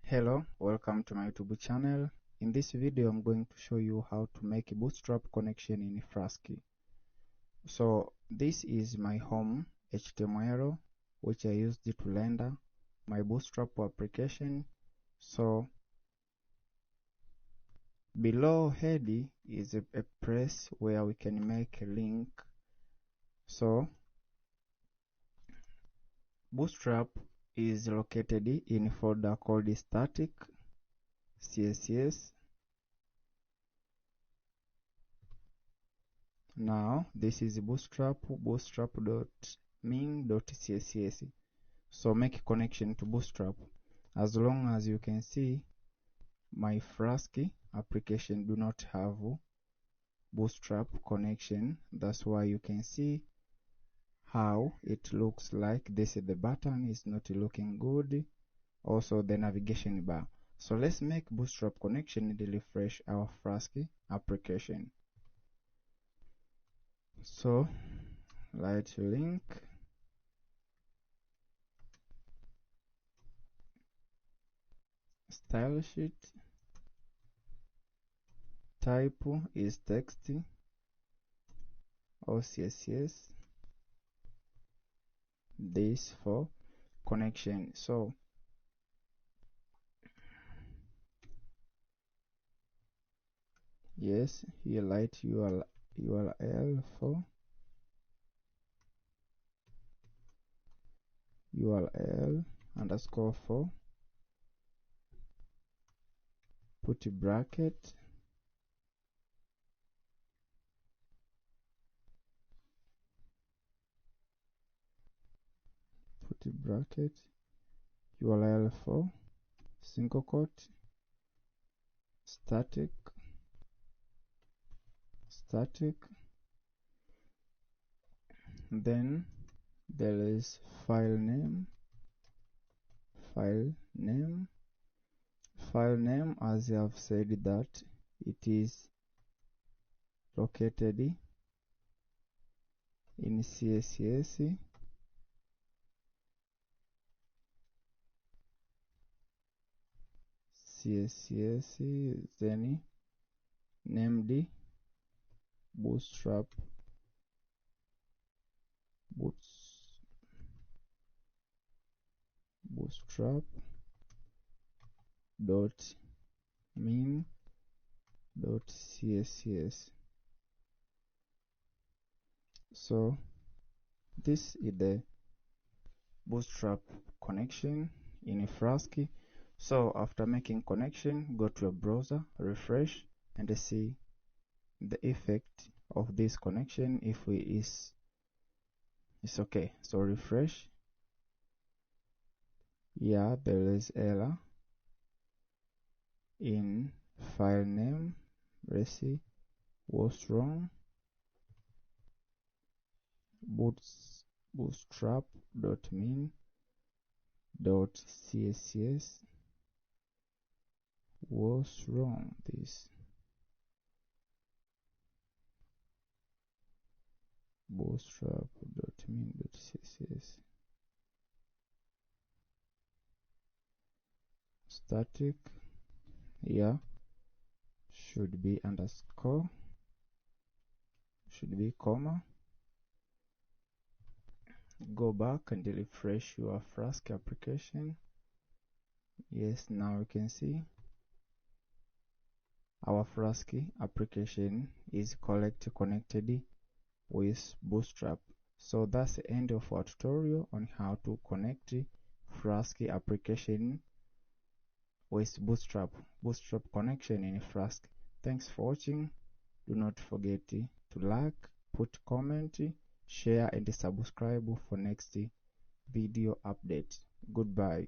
Hello, welcome to my YouTube channel. In this video I'm going to show you how to make a Bootstrap connection in Flask. So this is my home HTML which I used to render my Bootstrap application. So below head is a place where we can make a link. So Bootstrap is located in a folder called static CSS. Now this is bootstrap.min.css. So make a connection to Bootstrap. As long as you can see, my Flask application do not have Bootstrap connection. That's why you can see how it looks like. This is the button is not looking good. Also the navigation bar. So let's make Bootstrap connection and refresh our Flask application. So write link, style sheet, type is text or CSS, this for connection. So yes, here write URL for URL underscore for, put a bracket, URL for single quote, static, then there is file name, as I have said that it is located in CSS, then named Bootstrap dot min dot css. So this is the Bootstrap connection in Flask. So after making connection, go to your browser, refresh, and see the effect of this connection. If it's okay, so refresh. Yeah, there is error in file name. Let's see what's wrong. Bootstrap.min.css. What's wrong? This bootstrap.min.css static, yeah, should be underscore, should be comma. Go back and refresh your Flask application. Yes, now you can see our Flask application is connected with Bootstrap. So that's the end of our tutorial on how to connect Flask application with Bootstrap connection in Flask. Thanks for watching. Do not forget to like, put comment, share and subscribe for next video update. Goodbye.